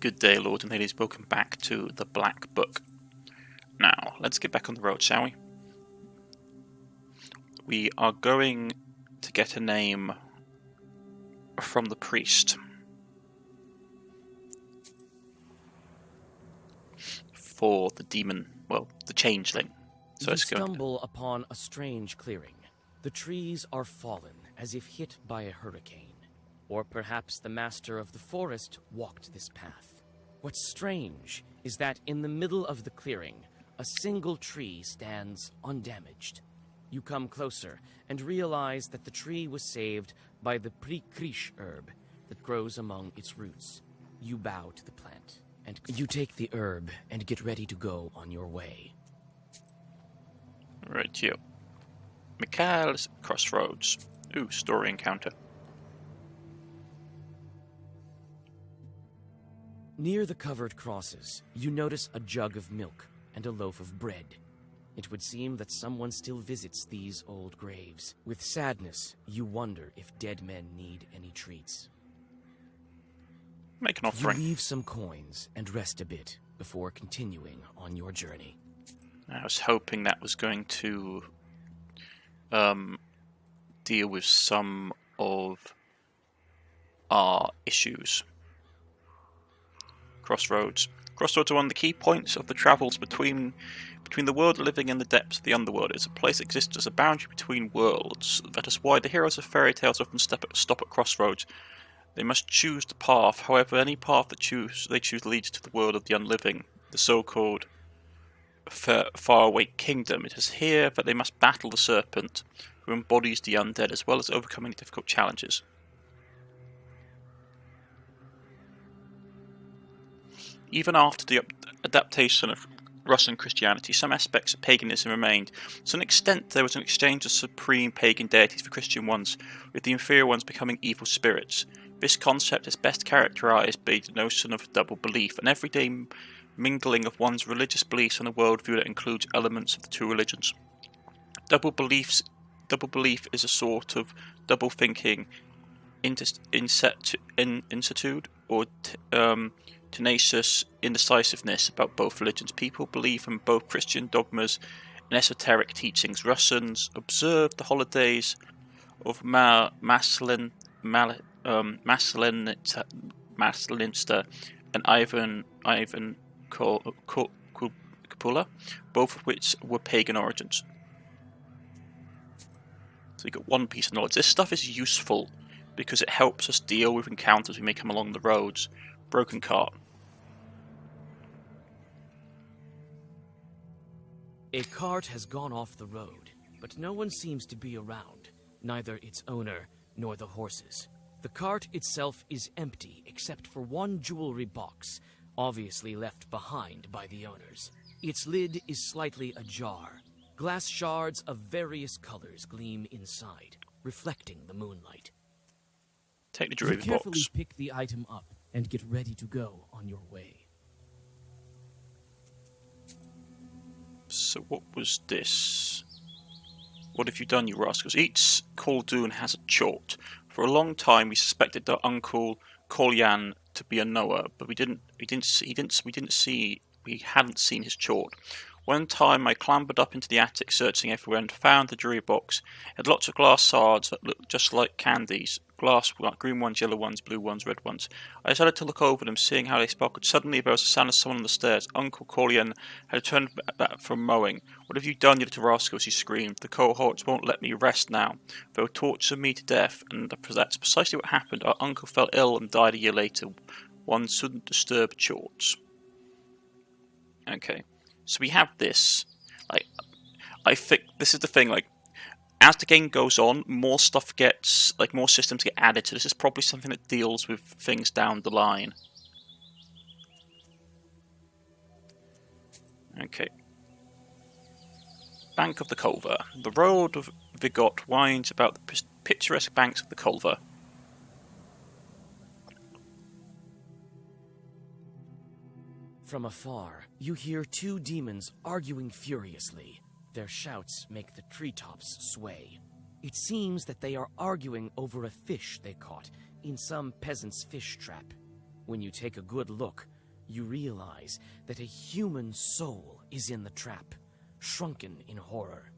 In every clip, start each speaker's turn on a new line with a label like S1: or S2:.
S1: Good day, Lord and ladies. Welcome back to the Black Book. Now, let's get back on the road, shall we? We are going to get a name from the priest for the demon, well, the changeling. So
S2: you stumble upon a strange clearing. The trees are fallen as if hit by a hurricane. Or perhaps the master of the forest walked this path. What's strange is that in the middle of the clearing, a single tree stands undamaged. You come closer and realize that the tree was saved by the prikrish herb that grows among its roots. You bow to the plant, and you take the herb and get ready to go on your way.
S1: Right here. Mikhail's Crossroads. Ooh, story encounter.
S2: Near the covered crosses, you notice a jug of milk and a loaf of bread. It would seem that someone still visits these old graves. With sadness, you wonder if dead men need any treats.
S1: Make an offering.
S2: You leave some coins and rest a bit before continuing on your journey.
S1: I was hoping that was going to deal with some of our issues. Crossroads. Crossroads are one of the key points of the travels between the world living and the depths of the underworld. It's a place that exists as a boundary between worlds. That is why the heroes of fairy tales often stop at crossroads. They must choose the path. However, any path they choose leads to the world of the unliving, the so-called faraway kingdom. It is here that they must battle the serpent, who embodies the undead, as well as overcoming difficult challenges. Even after the adaptation of Russian Christianity, some aspects of paganism remained. To an extent, there was an exchange of supreme pagan deities for Christian ones, with the inferior ones becoming evil spirits. This concept is best characterized by the notion of double belief, an everyday mingling of one's religious beliefs and a worldview that includes elements of the two religions. Double belief is a sort of double thinking, incertitude, or tenacious indecisiveness about both religions. People believe in both Christian dogmas and esoteric teachings. Russians observe the holidays of Maslenista and Ivan Kupula, both of which were pagan origins. So you got one piece of knowledge. This stuff is useful because it helps us deal with encounters we may come along the roads. Broken cart.
S2: A cart has gone off the road, but no one seems to be around, neither its owner nor the horses. The cart itself is empty except for one jewelry box, obviously left behind by the owners. Its lid is slightly ajar. Glass shards of various colors gleam inside, reflecting the moonlight.
S1: Take the jewelry box.
S2: Carefully pick the item up and get ready to go on your way.
S1: So what was this? What have you done, you rascals? Each Khaldun has a chort. For a long time, we suspected their uncle Kolyan to be a knower, but we hadn't seen his chort. One time, I clambered up into the attic, searching everywhere, and found the jewelry box. It had lots of glass shards that looked just like candies. Glass, green ones, yellow ones, blue ones, red ones. I decided to look over them, seeing how they sparkled. Suddenly, there was a sound of someone on the stairs. Uncle Kolyan had returned back from mowing. "What have you done, you little rascals?" he screamed. "The cohorts won't let me rest now. They'll torture me to death." And that's precisely what happened. Our uncle fell ill and died a year later. One shouldn't disturb chorts. Okay. So we have this. I think this is the thing. As the game goes on, more stuff gets, more systems get added to this. Is probably something that deals with things down the line. Okay. Bank of the Culver. The road of Vigot winds about the picturesque banks of the Culver.
S2: From afar, you hear two demons arguing furiously. Their shouts make the treetops sway. It seems that they are arguing over a fish they caught in some peasant's fish trap. When you take a good look, you realize that a human soul is in the trap, shrunken in horror.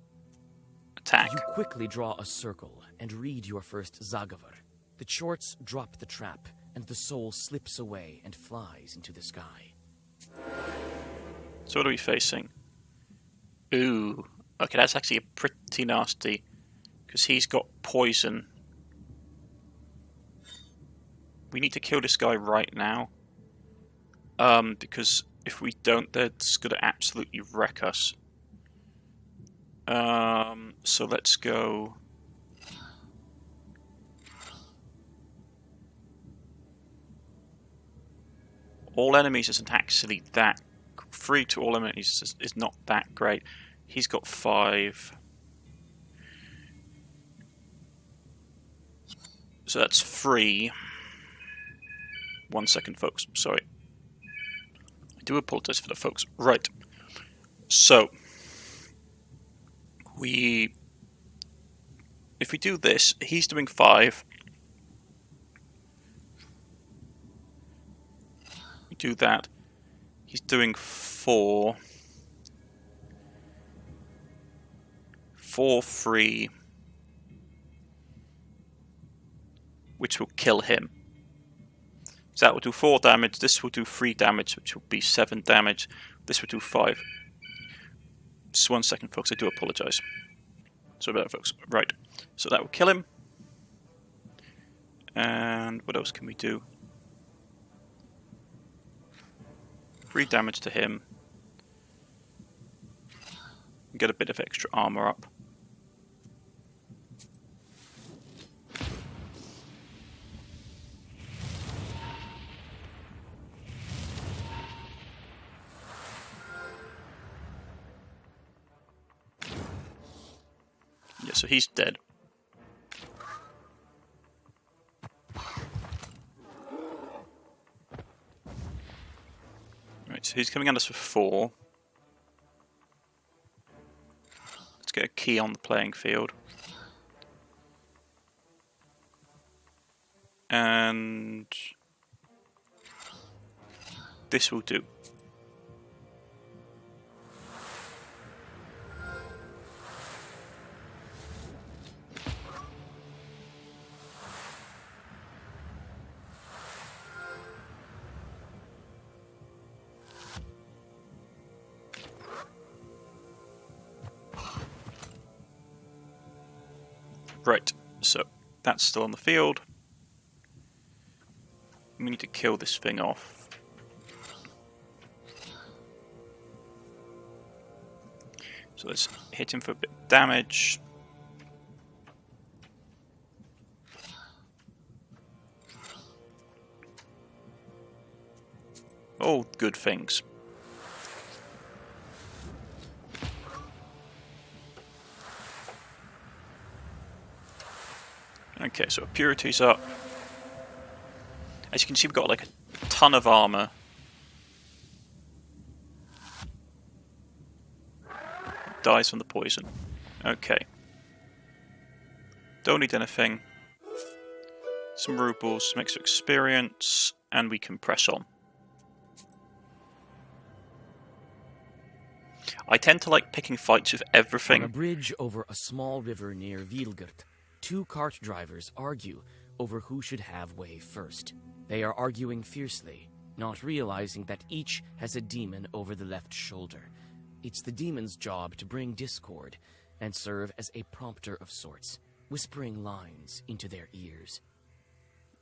S1: Attack.
S2: You quickly draw a circle and read your first Zagavr. The chorts drop the trap, and the soul slips away and flies into the sky.
S1: So what are we facing? Ooh. Okay, that's actually pretty nasty. Because he's got poison. We need to kill this guy right now. Because if we don't, that's going to absolutely wreck us. So let's go... All enemies isn't actually that... Free to all enemies is not that great. He's got 5. So that's 3. 1 second, folks. Sorry. I do apologize for the folks. Right. So... If we do this, he's doing 5. We do that. He's doing 4. 4, 3. Which will kill him. So that will do 4 damage. This will do 3 damage, which will be 7 damage. This will do 5. Just 1 second, folks. I do apologise. Sorry about that, folks. Right. So that will kill him. And what else can we do? 3 damage to him. Get a bit of extra armour up. Yeah, so he's dead. Right, so he's coming at us for 4. Let's get a key on the playing field. And this will do. Right, so that's still on the field. We need to kill this thing off. So let's hit him for a bit of damage. All good things. Okay, so purity's up. As you can see, we've got like a ton of armor. Dies from the poison. Okay. Don't need anything. Some rubles, some extra experience, and we can press on. I tend to like picking fights with everything.
S2: On a bridge over a small river near Vilgert, 2 cart drivers argue over who should have way first. They are arguing fiercely, not realizing that each has a demon over the left shoulder. It's the demon's job to bring discord and serve as a prompter of sorts, whispering lines into their ears.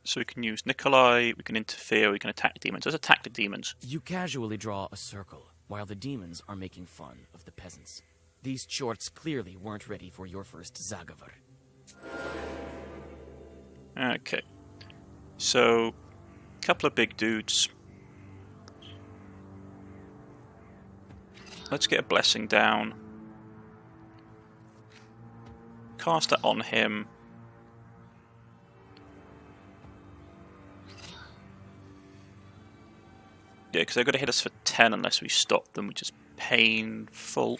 S1: So we can use Nikolai, we can interfere, we can attack demons. Let's attack the demons.
S2: You casually draw a circle, while the demons are making fun of the peasants. These chorts clearly weren't ready for your first Zagavr.
S1: Okay. So, a couple of big dudes. Let's get a blessing down. Cast that on him. Yeah, because they're going to hit us for 10 unless we stop them, which is painful.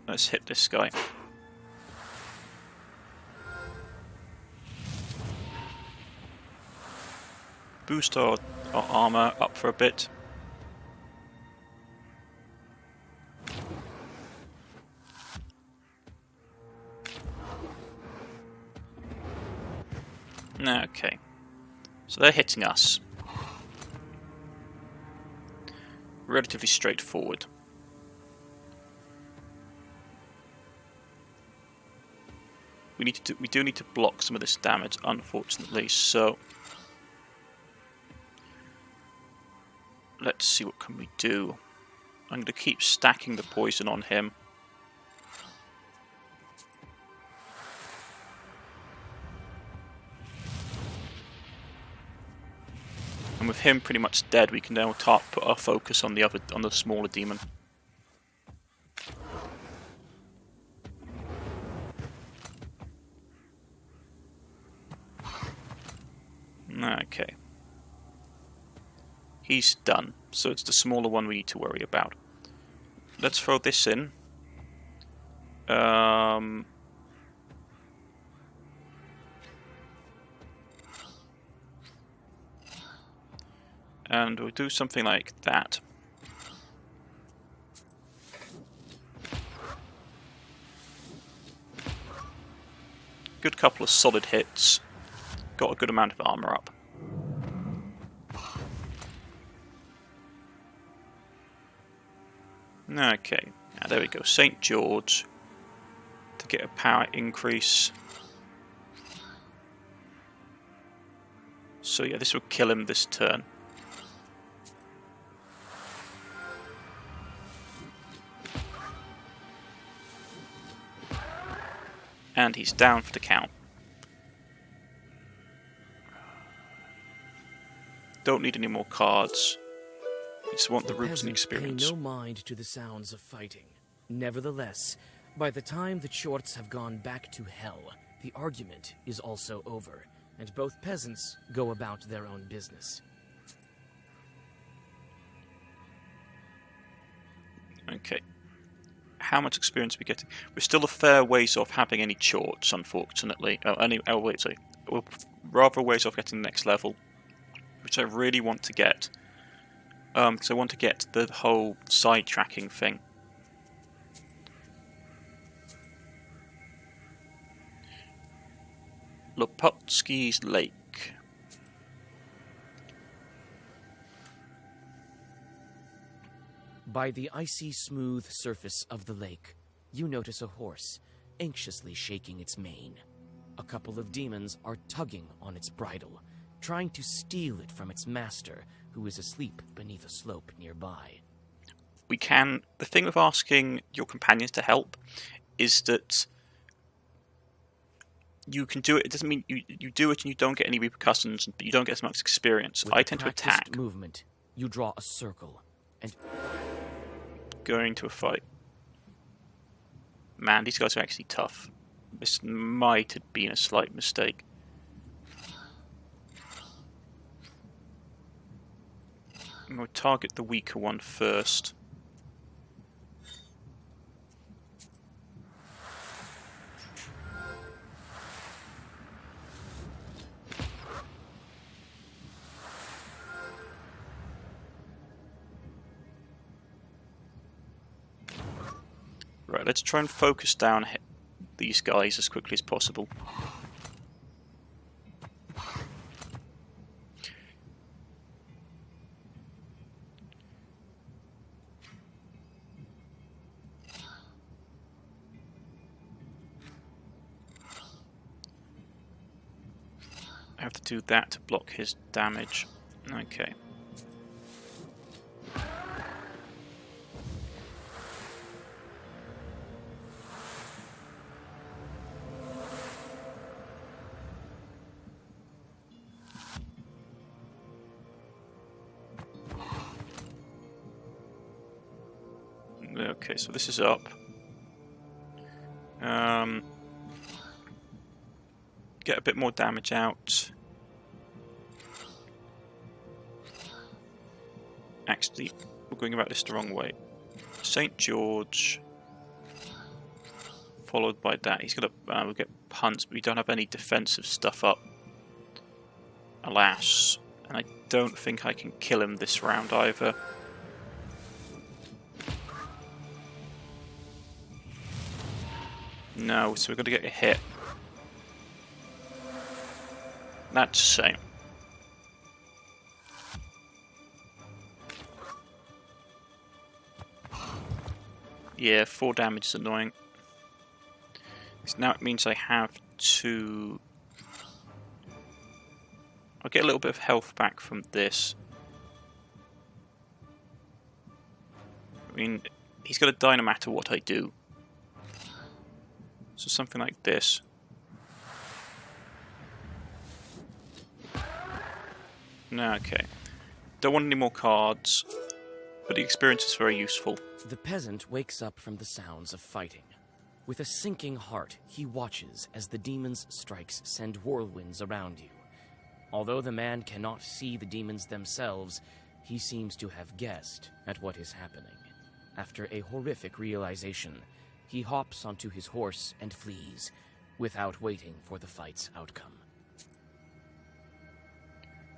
S1: Let's hit this guy. boost our armor up for a bit. Okay, so they're hitting us. Relatively straightforward. We do need to block some of this damage, unfortunately. So let's see what can we do. I'm going to keep stacking the poison on him. And with him pretty much dead, we can now put our focus on the smaller demon. Okay. He's done, so it's the smaller one we need to worry about. Let's throw this in. And we'll do something like that. Good couple of solid hits. Got a good amount of armor up. Okay, now there we go. St. George to get a power increase. So yeah, this will kill him this turn. And he's down for the count. Don't need any more cards. We just want the rules and experience.
S2: Pay no mind to the sounds of fighting. Nevertheless, by the time the Chorts have gone back to hell, the argument is also over, and both peasants go about their own business.
S1: Okay. How much experience are we getting? We're still a fair ways off having any Chorts, unfortunately. We're rather ways off getting the next level, which I really want to get. Because I want to get the whole side-tracking thing. Lapotskys Lake.
S2: By the icy smooth surface of the lake, you notice a horse, anxiously shaking its mane. A couple of demons are tugging on its bridle, trying to steal it from its master, who is asleep beneath a slope nearby.
S1: The thing with asking your companions to help is that you can do it. It doesn't mean you do it and you don't get any repercussions, but you don't get as much experience.
S2: With
S1: I tend to attack.
S2: Movement, you draw a circle and
S1: going to a fight. Man, these guys are actually tough. This might have been a slight mistake. We'll target the weaker one first. Right, let's try and focus down these guys as quickly as possible. I have to do that to block his damage. Okay. Okay, so this is up. Get a bit more damage out. Actually, we're going about this the wrong way. St. George, followed by that. He's gonna we'll get punts, but we don't have any defensive stuff up. Alas. And I don't think I can kill him this round either. No, so we're going to get a hit. That's the same. Yeah, 4 damage is annoying. So now it means I have to... I'll get a little bit of health back from this. I mean, he's going to die no matter what I do. So something like this. No, okay. Don't want any more cards, but the experience is very useful.
S2: The peasant wakes up from the sounds of fighting. With a sinking heart, he watches as the demon's strikes send whirlwinds around you. Although the man cannot see the demons themselves, he seems to have guessed at what is happening. After a horrific realization, he hops onto his horse and flees, without waiting for the fight's outcome.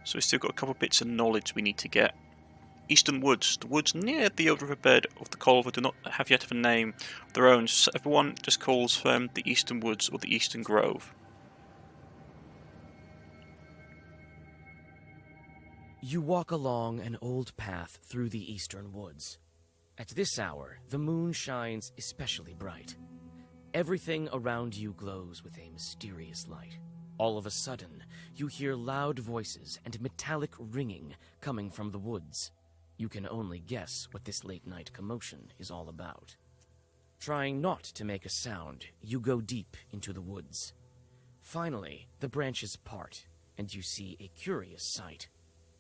S1: So we've still got a couple of bits of knowledge we need to get. Eastern Woods. The woods near the old riverbed of the Culver do not have yet a name of their own, so everyone just calls them the Eastern Woods or the Eastern Grove.
S2: You walk along an old path through the eastern woods. At this hour, the moon shines especially bright. Everything around you glows with a mysterious light. All of a sudden, you hear loud voices and metallic ringing coming from the woods. You can only guess what this late-night commotion is all about. Trying not to make a sound, you go deep into the woods. Finally, the branches part, and you see a curious sight.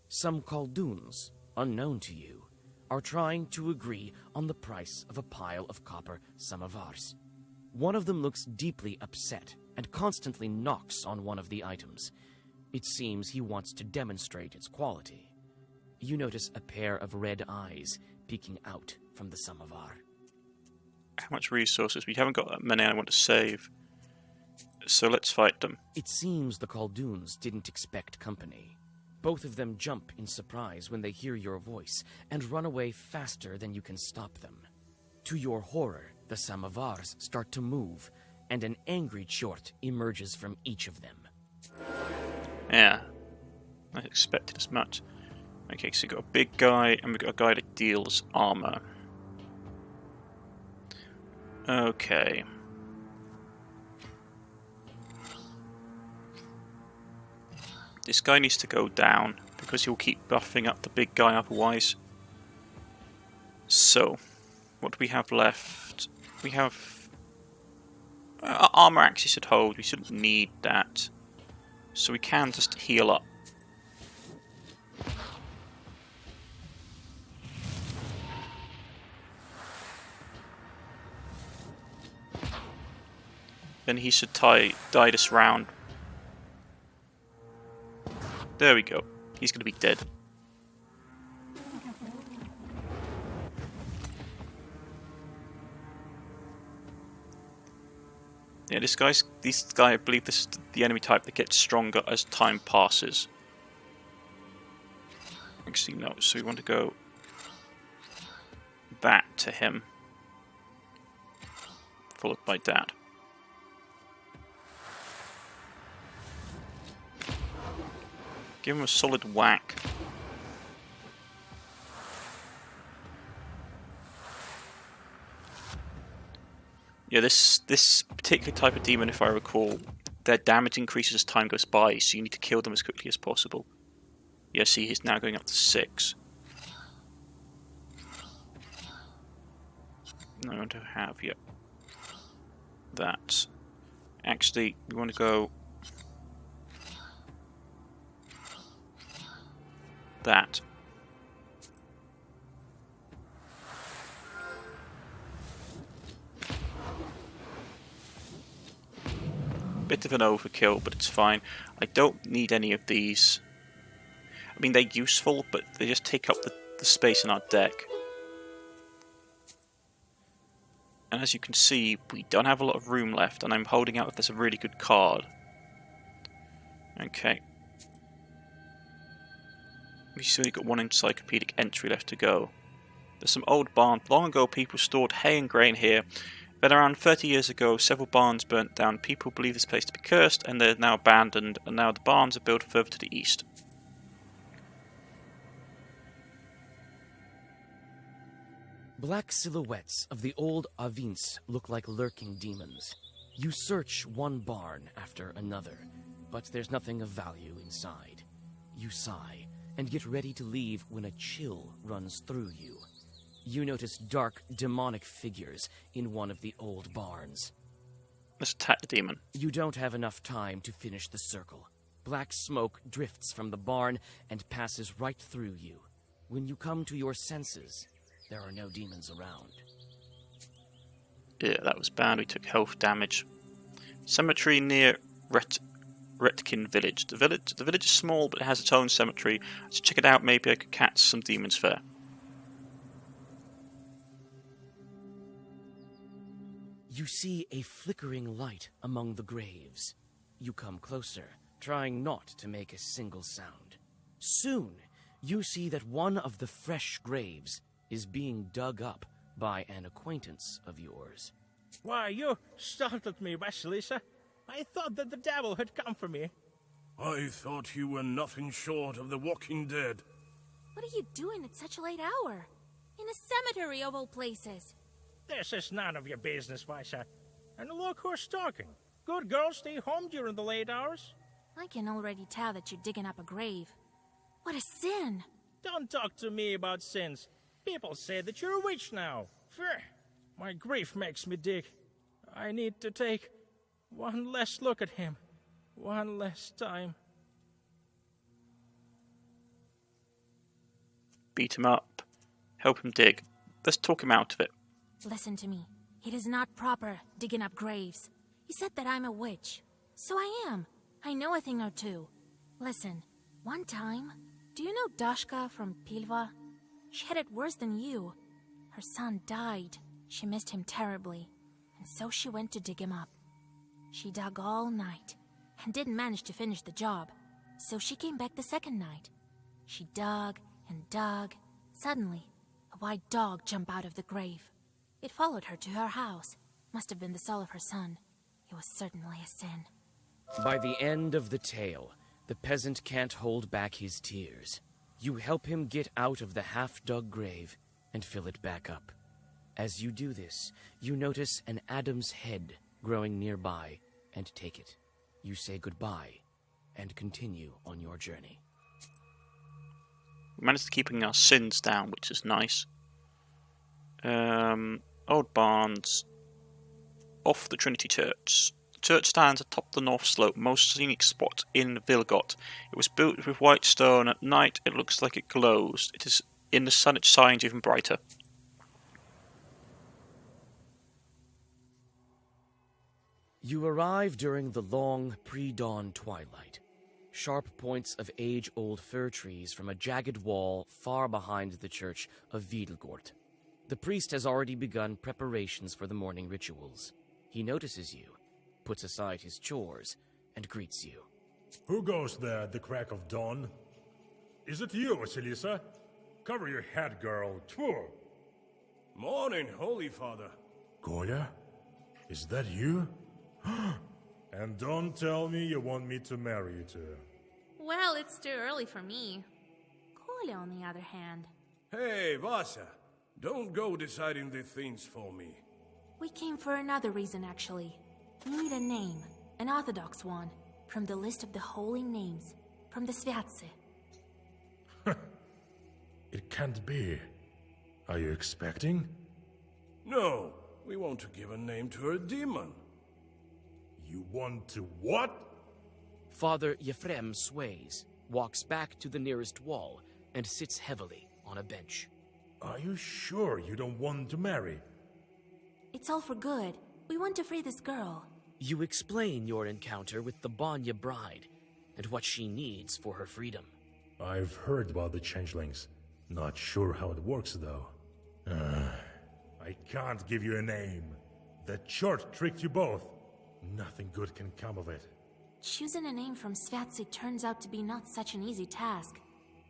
S2: Some Khaldoons, unknown to you, are trying to agree on the price of a pile of copper samovars. One of them looks deeply upset and constantly knocks on one of the items. It seems he wants to demonstrate its quality. You notice a pair of red eyes peeking out from the samovar.
S1: How much resources? We haven't got that many I want to save. So let's fight them.
S2: It seems the Khaldoons didn't expect company. Both of them jump in surprise when they hear your voice and run away faster than you can stop them. To your horror, the samovars start to move, and an angry chort emerges from each of them.
S1: Yeah, I expected as much. Okay, so we've got a big guy, and we've got a guy that deals armor. Okay. This guy needs to go down, because he'll keep buffing up the big guy otherwise. So, what do we have left? We have... armor actually should hold, we shouldn't need that. So we can just heal up. Then he should die this round. There we go. He's going to be dead. Yeah, this guy, I believe this is the enemy type that gets stronger as time passes. Actually, no, so we want to go that to him, followed by that. Give him a solid whack. Yeah, this particular type of demon, if I recall, their damage increases as time goes by, so you need to kill them as quickly as possible. Yeah, see, he's now going up to 6. I want to have, yep, that. Actually, we want to go that. Bit of an overkill, but it's fine. I don't need any of these. I mean, they're useful, but they just take up the space in our deck. And as you can see, we don't have a lot of room left, and I'm holding out if there's a really good card. Okay. You've only got one encyclopedic entry left to go. There's some old barns. Long ago, people stored hay and grain here. Then around 30 years ago, several barns burnt down. People believe this place to be cursed, and they're now abandoned, and now the barns are built further to the east.
S2: Black silhouettes of the old Avins look like lurking demons. You search one barn after another, but there's nothing of value inside. You sigh and get ready to leave when a chill runs through you. You notice dark, demonic figures in one of the old barns.
S1: Let's attack the demon.
S2: You don't have enough time to finish the circle. Black smoke drifts from the barn and passes right through you. When you come to your senses, there are no demons around.
S1: Yeah, that was bad. We took health damage. Cemetery near Retkin village. The village is small, but it has its own cemetery. To check it out, maybe I could catch some demons there.
S2: You see a flickering light among the graves. You come closer, trying not to make a single sound. Soon, you see that one of the fresh graves is being dug up by an acquaintance of yours.
S3: Why, you startled me, Vasilisa. I thought that the devil had come for me.
S4: I thought you were nothing short of the walking dead.
S5: What are you doing at such a late hour? In a cemetery of all places.
S3: This is none of your business, Vasa. And look who's talking. Good girls stay home during the late hours.
S5: I can already tell that you're digging up a grave. What a sin!
S3: Don't talk to me about sins. People say that you're a witch now. Phew. My grief makes me dig. I need to take one last look at him. One last time.
S1: Beat him up. Help him dig. Let's talk him out of it.
S5: Listen to me. It is not proper digging up graves. You said that I'm a witch. So I am. I know a thing or two. Listen, one time, do you know Dashka from Pilva? She had it worse than you. Her son died. She missed him terribly, and so she went to dig him up. She dug all night, and didn't manage to finish the job, so she came back the second night. She dug and dug. Suddenly, a white dog jumped out of the grave. It followed her to her house. Must have been the soul of her son. It was certainly a sin.
S2: By the end of the tale, the peasant can't hold back his tears. You help him get out of the half-dug grave and fill it back up. As you do this, you notice an Adam's head growing nearby and take it. You say goodbye and continue on your journey.
S1: We managed to keeping our sins down, which is nice. Old barns. Off the Trinity Church. The church stands atop the north slope, most scenic spot in Vilgot. It was built with white stone. At night, it looks like it glows. It is in the sun, it shines even brighter.
S2: You arrive during the long, pre-dawn twilight. Sharp points of age-old fir trees from a jagged wall far behind the church of Wiedelgort. The priest has already begun preparations for the morning rituals. He notices you, puts aside his chores, and greets you.
S6: Who goes there at the crack of dawn? Is it you, Vasilisa? Cover your head, girl. Tfu!
S4: Morning, Holy Father.
S6: Kolya? Is that you? And don't tell me you want me to marry you to her.
S5: Well, it's too early for me. Kolya, on the other hand.
S4: Hey, Vasa. Don't go deciding the things for me.
S5: We came for another reason, actually. We need a name, an orthodox one, from the list of the holy names, from the Sviatse.
S6: It can't be. Are you expecting?
S4: No, we want to give a name to a demon.
S6: You want to what?
S2: Father Yefrem sways, walks back to the nearest wall, and sits heavily on a bench.
S6: Are you sure you don't want to marry?
S5: It's all for good. We want to free this girl.
S2: You explain your encounter with the Banya bride, and what she needs for her freedom.
S6: I've heard about the changelings. Not sure how it works, though. I can't give you a name. That chart tricked you both. Nothing good can come of it.
S5: Choosing a name from Sviatse turns out to be not such an easy task.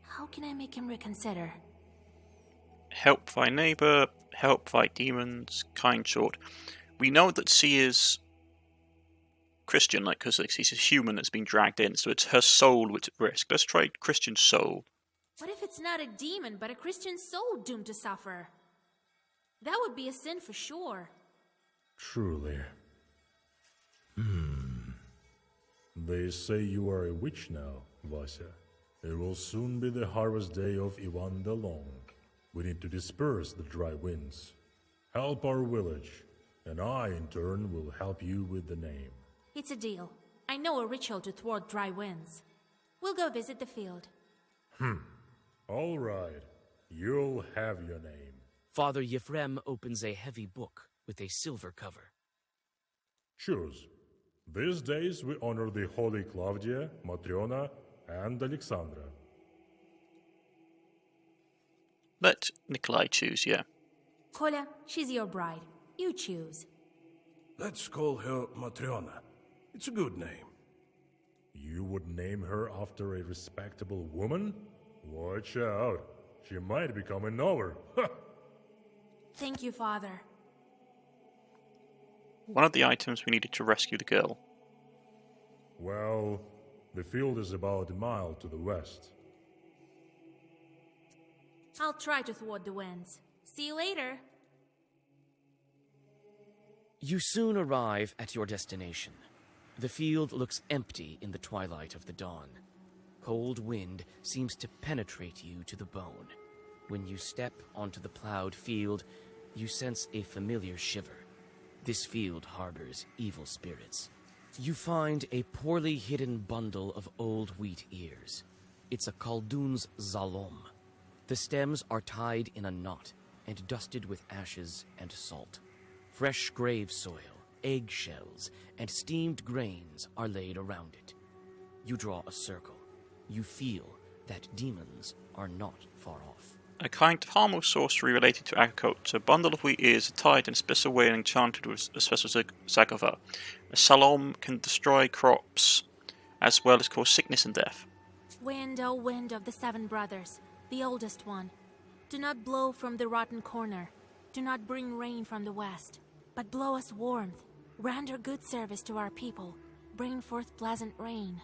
S5: How can I make him reconsider?
S1: Help thy neighbour, help thy demons, kind short. We know that she is Christian, like, because she's a human that's been dragged in, so it's her soul which is at risk. Let's try Christian soul.
S5: What if it's not a demon, but a Christian soul doomed to suffer? That would be a sin for sure.
S6: Truly. They say you are a witch now, Vasya. It will soon be the harvest day of Ivan the Long. We need to disperse the dry winds. Help our village, and I, in turn, will help you with the name.
S5: It's a deal. I know a ritual to thwart dry winds. We'll go visit the field.
S6: All right. You'll have your name.
S2: Father Yefrem opens a heavy book with a silver cover.
S6: Choose. These days we honor the holy Claudia, Matriona, and Alexandra.
S1: Let Nikolai choose, yeah.
S5: Kolya, she's your bride. You choose.
S4: Let's call her Matriona. It's a good name.
S6: You would name her after a respectable woman? Watch out. She might become a knower.
S5: Thank you, Father.
S1: One of the items we needed to rescue the girl.
S6: Well, the field is about a mile to the west.
S5: I'll try to thwart the winds. See you later.
S2: You soon arrive at your destination. The field looks empty in the twilight of the dawn. Cold wind seems to penetrate you to the bone. When you step onto the plowed field, you sense a familiar shiver. This field harbors evil spirits. You find a poorly hidden bundle of old wheat ears. It's a Khaldun's zalom. The stems are tied in a knot and dusted with ashes and salt. Fresh grave soil, eggshells, and steamed grains are laid around it. You draw a circle. You feel that demons are not far off.
S1: A kind of harmless sorcery related to agriculture. A bundle of wheat ears are tied in a special way and enchanted with a special Zagavr. A salom can destroy crops, as well as cause sickness and death.
S5: Wind, O wind of the 7 brothers, the oldest one, do not blow from the rotten corner. Do not bring rain from the west, but blow us warmth. Render good service to our people. Bring forth pleasant rain.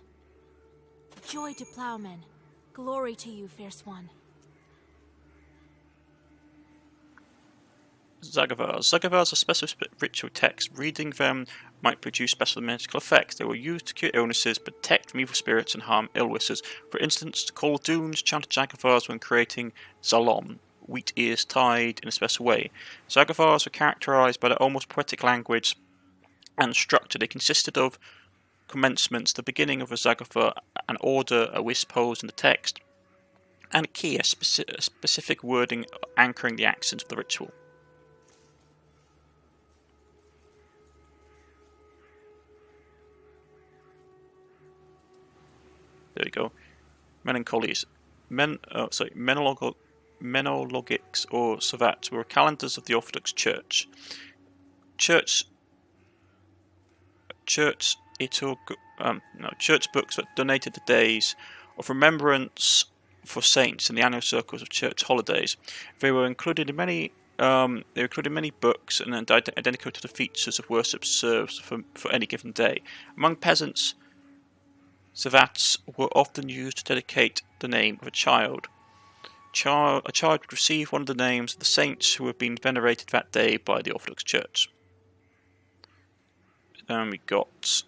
S5: Joy to plowmen. Glory to you, fierce one.
S1: Zagavr. Zagavrs are special ritual texts. Reading them might produce special magical effects. They were used to cure illnesses, protect from evil spirits, and harm ill-wishers. For instance, the Khaldun's chanted Zagavrs when creating Zalom, wheat ears tied in a special way. Zagavrs were characterized by their almost poetic language and structure. They consisted of commencements, the beginning of a Zagavr, an order, a wish pose in the text, and a key, a specific wording anchoring the accents of the ritual. There we go. Melancholies. Menologics or Savats were calendars of the Orthodox Church. Church books that donated the days of remembrance for saints in the annual circles of church holidays. They were included in many books and identical to the features of worship served for any given day. Among peasants, Savats were often used to dedicate the name of a child. A child would receive one of the names of the saints who had been venerated that day by the Orthodox Church. Then we got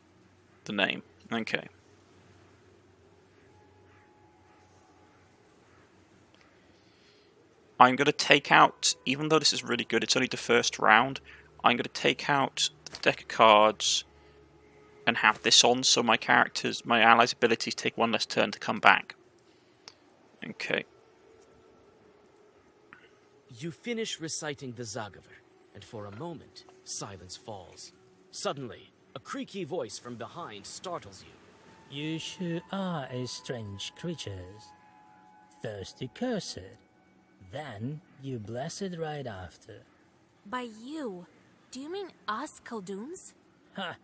S1: the name. Okay. I'm going to take out, even though this is really good, it's only the first round, I'm going to take out the deck of cards and have this on so my allies' abilities take one less turn to come back. Okay.
S2: You finish reciting the Zagavr, and for a moment, silence falls. Suddenly, a creaky voice from behind startles you.
S7: You sure are a strange creatures. Thirsty cursed. Then you blessed right after.
S5: By you, do you mean us Khalduns?
S7: Ha!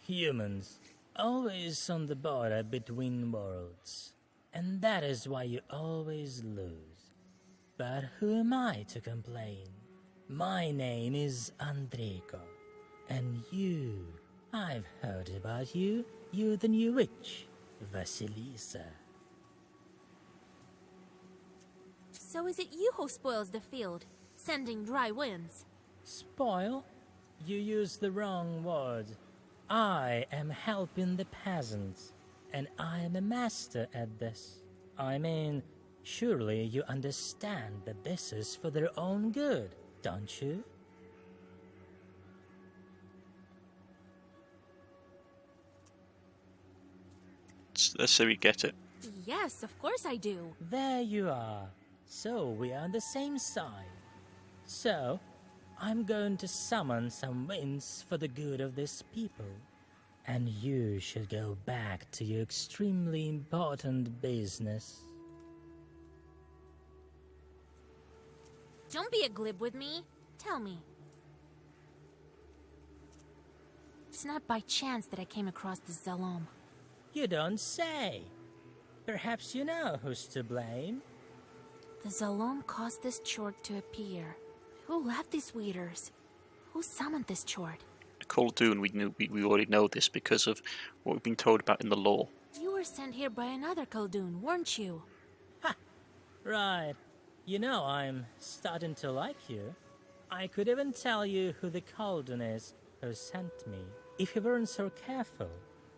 S7: Humans. Always on the border between worlds. and that is why you always lose. But who am I to complain? My name is Andreiko, and I've heard about you. You're the new witch, Vasilisa.
S5: So is it you who spoils the field, sending dry winds?
S7: Spoil? You use the wrong word. I am helping the peasants, and I am a master at this. I mean, surely you understand that this is for their own good, don't you?
S1: Let's say we get it.
S5: Yes, of course I do.
S7: There you are. So we are on the same side. So, I'm going to summon some winds for the good of this people. And you should go back to your extremely important business.
S5: Don't be a glib with me. Tell me. It's not by chance that I came across this Zalom.
S7: You don't say. Perhaps you know who's to blame.
S5: The Zalom caused this chort to appear. Who left these weeders? Who summoned this chort?
S1: Khaldun, we already know this because of what we've been told about in the lore.
S5: You were sent here by another Khaldun, weren't you?
S7: Ha! Right. You know, I'm starting to like you. I could even tell you who the Khaldun is who sent me, if you weren't so careful.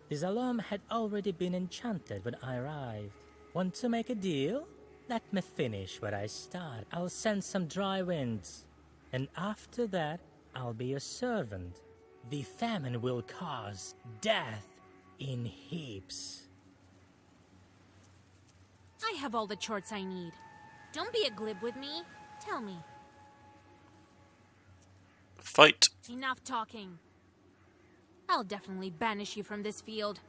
S7: The Zalom had already been enchanted when I arrived. Want to make a deal? Let me finish what I start. I'll send some dry winds. And after that, I'll be your servant. The famine will cause death in heaps.
S5: I have all the chorts I need. Don't be a glib with me. Tell me.
S1: Fight.
S5: Enough talking. I'll definitely banish you from this field.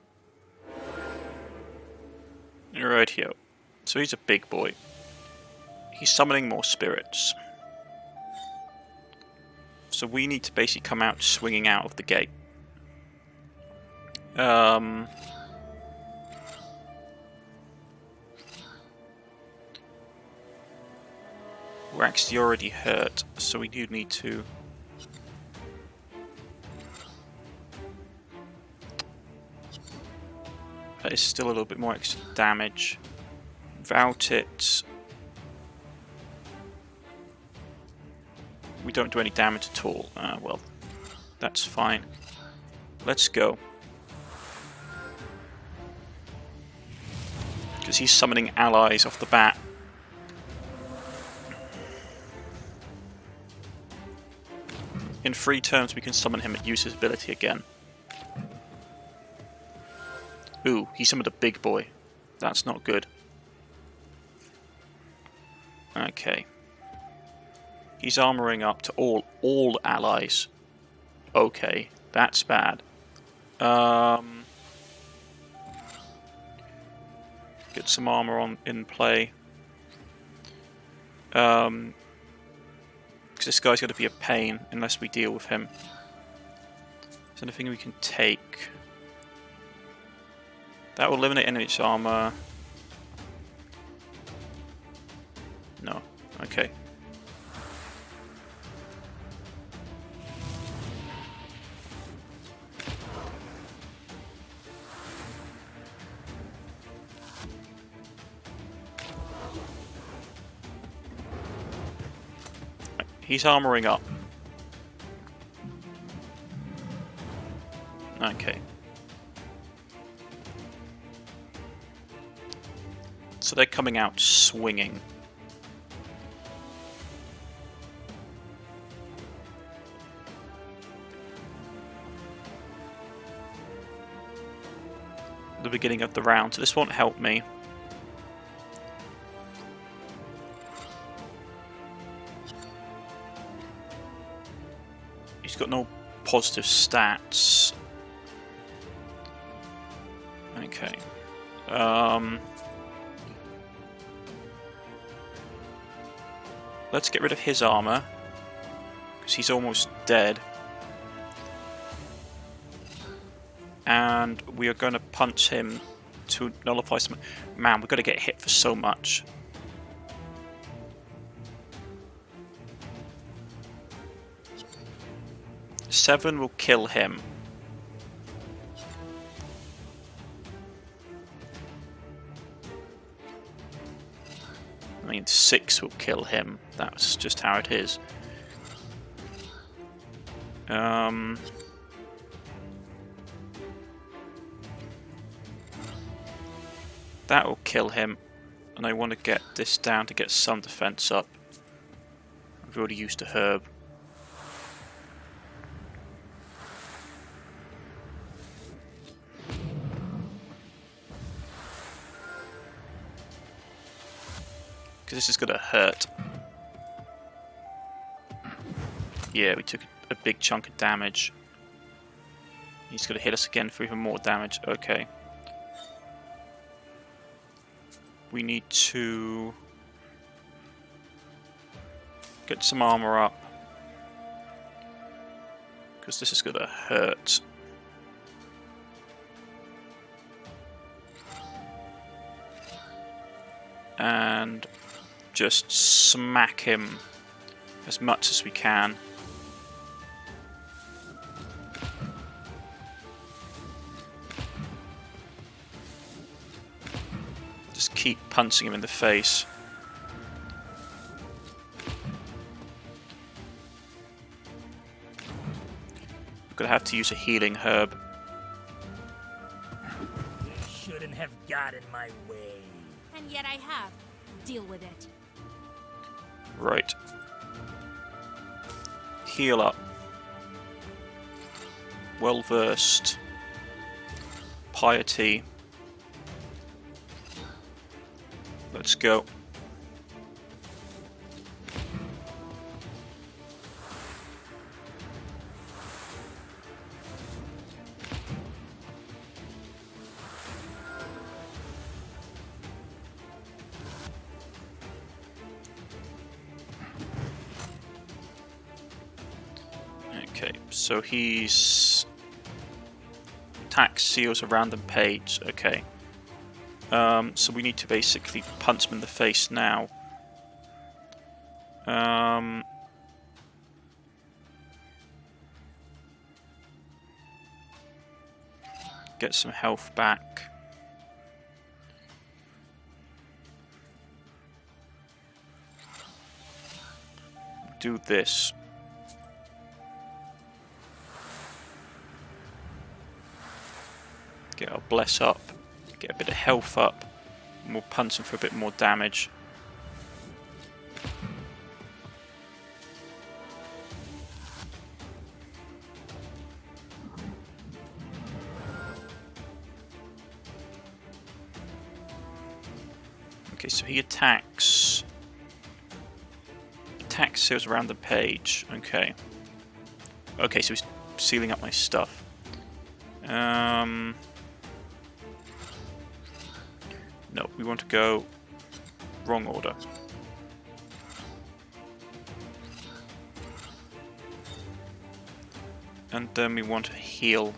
S1: Rightio. So he's a big boy. He's summoning more spirits. So we need to basically come out swinging out of the gate. We're actually already hurt, so we do need to... That is still a little bit more extra damage. Without it, we don't do any damage at all. Well, that's fine. Let's go. Because he's summoning allies off the bat. In free turns, we can summon him and use his ability again. Ooh, he summoned a big boy. That's not good. Okay. He's armoring up to all allies. Okay, that's bad. Get some armor in play. Because this guy's going to be a pain unless we deal with him. Is there anything we can take? That will eliminate enemy's armor. No. Okay. He's armoring up. Okay. So they're coming out swinging. The beginning of the round, so this won't help me. He's got no positive stats. Okay. Let's get rid of his armor, because he's almost dead. And we are going to punch him to nullify some... Man, we've got to get hit for so much. Seven will kill him. I mean, 6 will kill him. That's just how it is. That will kill him. And I want to get this down to get some defense up. I've already used a herb. Because this is going to hurt. Yeah, we took a big chunk of damage. He's going to hit us again for even more damage. Okay. We need to get some armor up. Because this is going to hurt. And just smack him as much as we can. Just keep punching him in the face. We're gonna have to use a healing herb.
S7: You shouldn't have got in my way.
S5: And yet I have. Deal with it.
S1: Right. Heal up. Well versed. Piety. Let's go. Okay, so he's attack seals a random page. Okay. So we need to basically punch him in the face now. Get some health back. Do this. Get our bless up. Get a bit of health up, and we'll punch him for a bit more damage. Okay, so he attacks. Attack seals around the page. Okay. Okay, so he's sealing up my stuff. No, we want to go wrong order. And then we want to heal.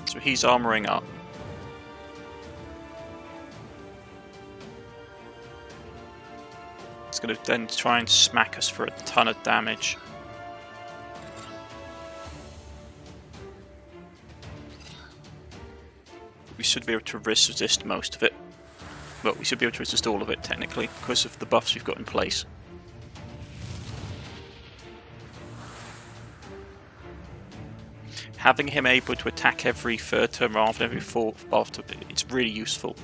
S1: So he's armoring up. It's going to then try and smack us for a ton of damage. We should be able to resist most of it. Well, we should be able to resist all of it, technically, because of the buffs we've got in place. Having him able to attack every third turn rather than every fourth after, it's really useful.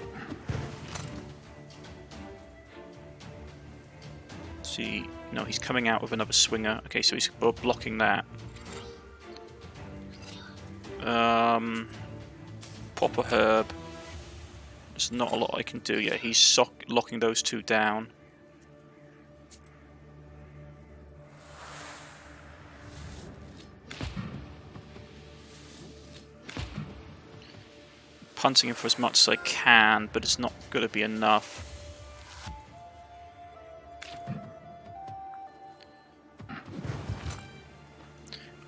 S1: See, no, he's coming out with another swinger. Okay, so he's blocking that. Pop a herb. There's not a lot I can do yet. He's locking those two down. punting him for as much as I can, but it's not going to be enough.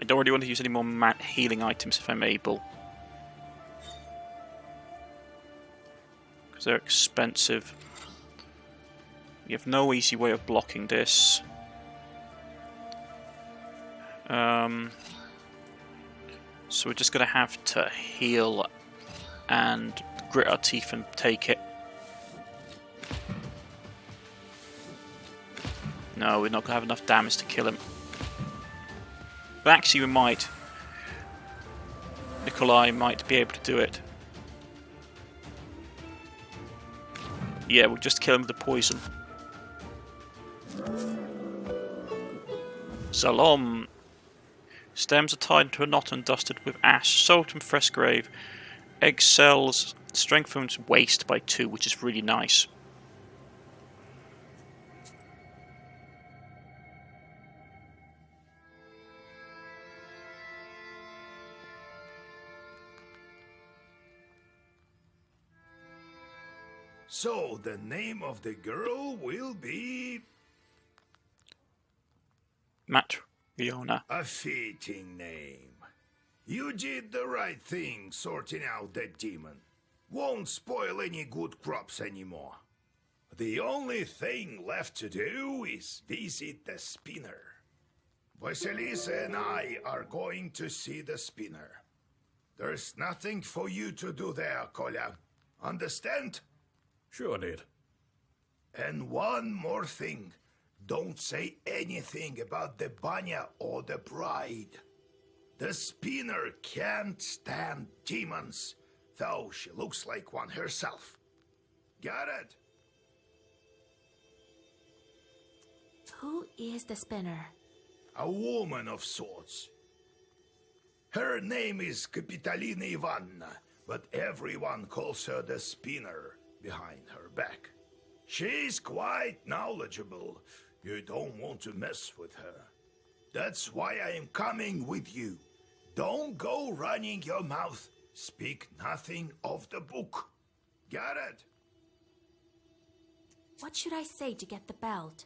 S1: I don't really want to use any more healing items if I'm able, because they're expensive. We have no easy way of blocking this. So we're just going to have to heal and grit our teeth and take it. No, we're not going to have enough damage to kill him. But actually we might. Nikolai might be able to do it. Yeah, we'll just kill him with the poison. Salom. Stems are tied into a knot and dusted with ash, salt and fresh grave. Egg cells strengthens waste by 2, which is really nice.
S4: So, the name of the girl will be...
S1: Matriona.
S4: a fitting name. You did the right thing sorting out that demon. Won't spoil any good crops anymore. The only thing left to do is visit the spinner. Vasilisa and I are going to see the spinner. There's nothing for you to do there, Kolya. Understand? Sure did. And one more thing. Don't say anything about the banya or the bride. The spinner can't stand demons, though she looks like one herself. Got it?
S5: Who is the spinner?
S4: A woman of sorts. Her name is Kapitalina Ivanna, but everyone calls her the spinner behind her back. She's quite knowledgeable. You don't want to mess with her. That's why I am coming with you. Don't go running your mouth. Speak nothing of the book. Got it?
S5: What should I say to get the belt?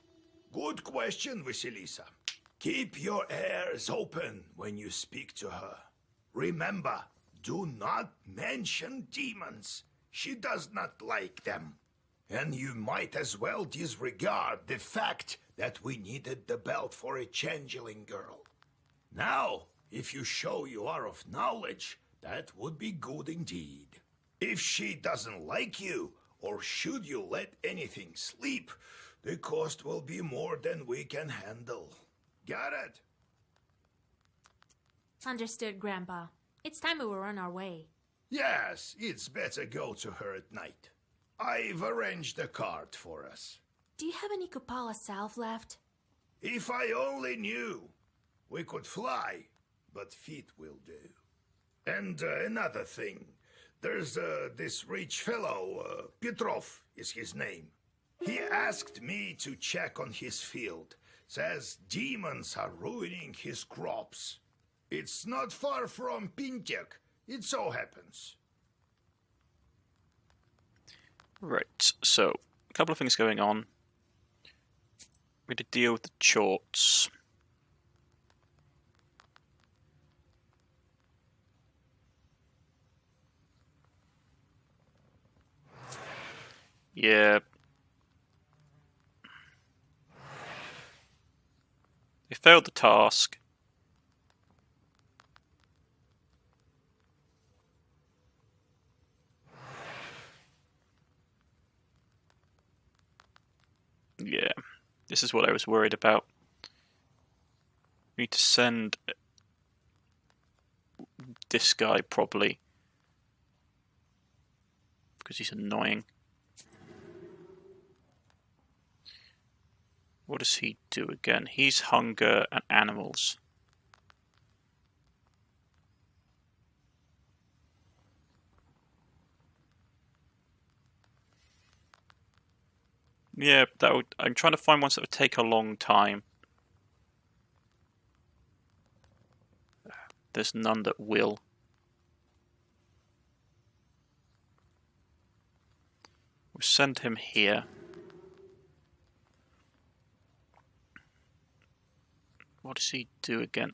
S4: Good question, Vasilisa. Keep your ears open when you speak to her. Remember, do not mention demons. She does not like them. And you might as well disregard the fact that we needed the belt for a changeling girl. Now, if you show you are of knowledge, that would be good indeed. If she doesn't like you, or should you let anything slip, the cost will be more than we can handle. Got it?
S5: Understood, Grandpa. It's time we were on our way.
S4: Yes, it's better go to her at night. I've arranged a cart for us.
S5: Do you have any Kupala salve left?
S4: If I only knew. We could fly, but feet will do. And another thing. There's this rich fellow, Petrov is his name. He asked me to check on his field. Says demons are ruining his crops. It's not far from Pintek. It so happens.
S1: Right, so, a couple of things going on. We had to deal with the Chorts. Yeah. They failed the task. Yeah, this is what I was worried about. We need to send this guy probably, because he's annoying. What does he do again? He's hunger and animals. Yeah, that would. I'm trying to find ones that would take a long time. There's none that will. We'll send him here. What does he do again?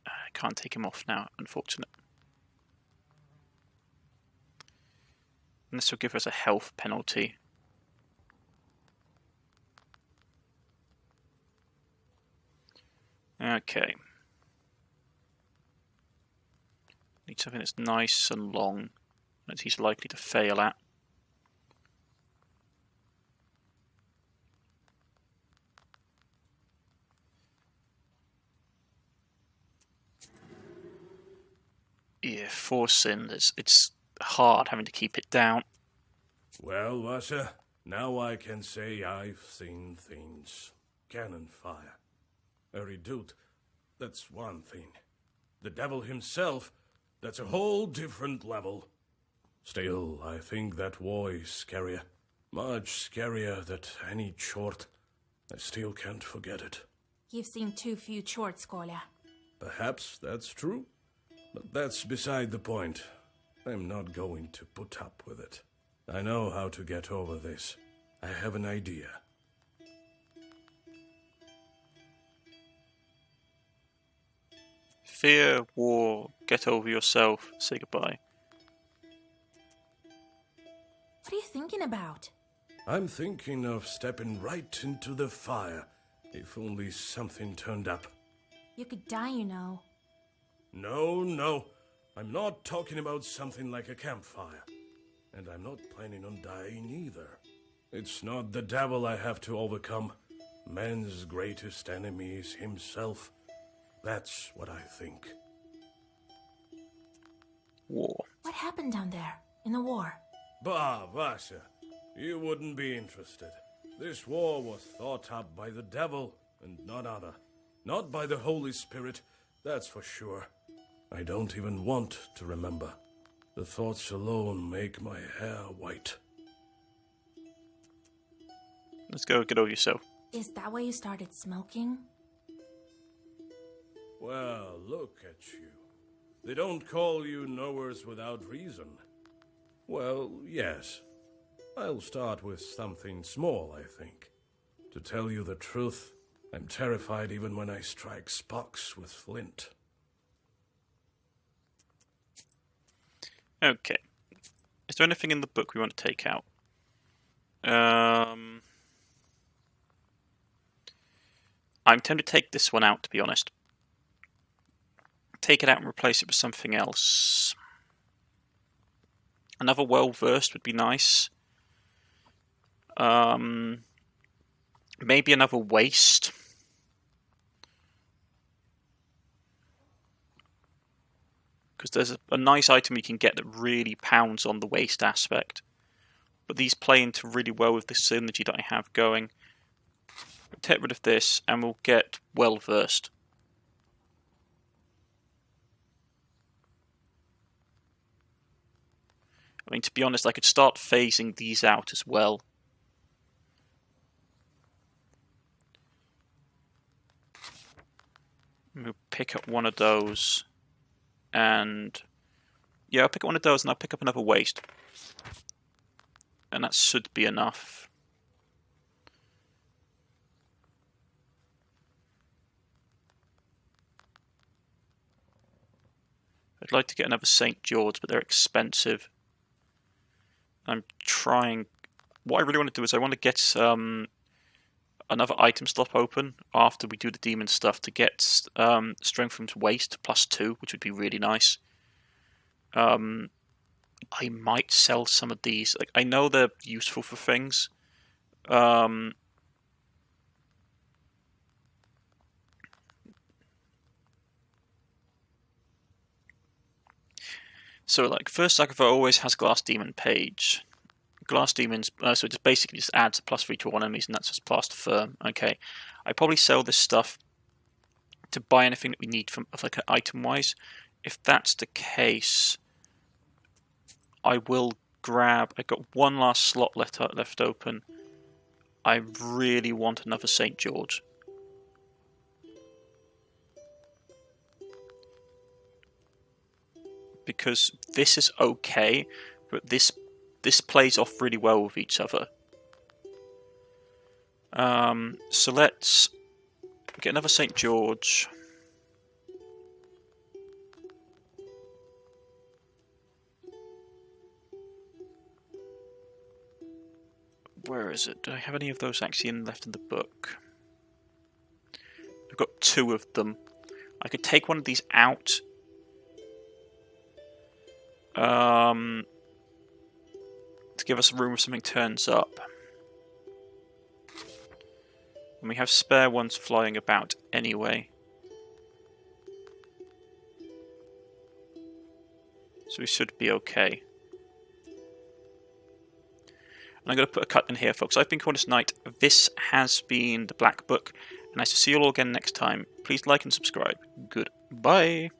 S1: I can't take him off now, unfortunate. And this will give us a health penalty. Okay. Need something that's nice and long, that he's likely to fail at. Yeah, forcing, it's hard having to keep it down.
S8: Well, Vasha, now I can say I've seen things. Cannon fire. A redoute, that's one thing. The devil himself, that's a whole different level. Still, I think that war is scarier. Much scarier than any chort. I still can't forget it.
S5: You've seen too few chorts, Kolya.
S8: Perhaps that's true. But that's beside the point. I'm not going to put up with it. I know how to get over this. I have an idea.
S1: Fear, war, get over yourself, say goodbye.
S5: What are you thinking about?
S8: I'm thinking of stepping right into the fire, if only something turned up.
S5: You could die, you know.
S8: No. I'm not talking about something like a campfire. And I'm not planning on dying either. It's not the devil I have to overcome. Man's greatest enemy is himself. That's what I think.
S1: War.
S5: What happened down there, in the war?
S8: Bah, Vasha, you wouldn't be interested. This war was thought up by the devil and none other. Not by the Holy Spirit, that's for sure. I don't even want to remember. The thoughts alone make my hair white.
S1: Let's go get over yourself.
S5: Is that why you started smoking?
S8: Well, look at you. They don't call you knowers without reason. Well, yes. I'll start with something small, I think. To tell you the truth, I'm terrified even when I strike sparks with flint.
S1: Okay. Is there anything in the book we want to take out? I'm tempted to take this one out, to be honest. Take it out and replace it with something else. Another well-versed would be nice. Maybe another waste. Because there's a nice item you can get that really pounds on the waste aspect. But these play into really well with the synergy that I have going. We'll take rid of this and we'll get well-versed. I mean, to be honest, I could start phasing these out as well. We'll pick up one of those. And yeah, I'll pick up one of those and I'll pick up another waste. And that should be enough. I'd like to get another St. George, but they're expensive. I'm trying... What I really want to do is I want to get another item slot open after we do the demon stuff to get strength from waste +2, which would be really nice. I might sell some of these. Like, I know they're useful for things. So, like, first Zagavr always has Glass Demon page. Glass Demons, so it just basically just adds a +3 to all enemies, and that's just Plaster Firm. Okay, I probably sell this stuff to buy anything that we need from, like, item-wise. If that's the case, I will grab... I got one last slot left open. I really want another St. George. Because this is okay, but this this plays off really well with each other. So let's get another St. George. Where is it? Do I have any of those actually left in the book? I've got 2 of them. I could take one of these out. To give us room if something turns up. And we have spare ones flying about anyway. So we should be okay. And I'm going to put a cut in here, folks. I've been Cornish-knight. This has been the Black Book. And I shall see you all again next time. Please like and subscribe. Goodbye.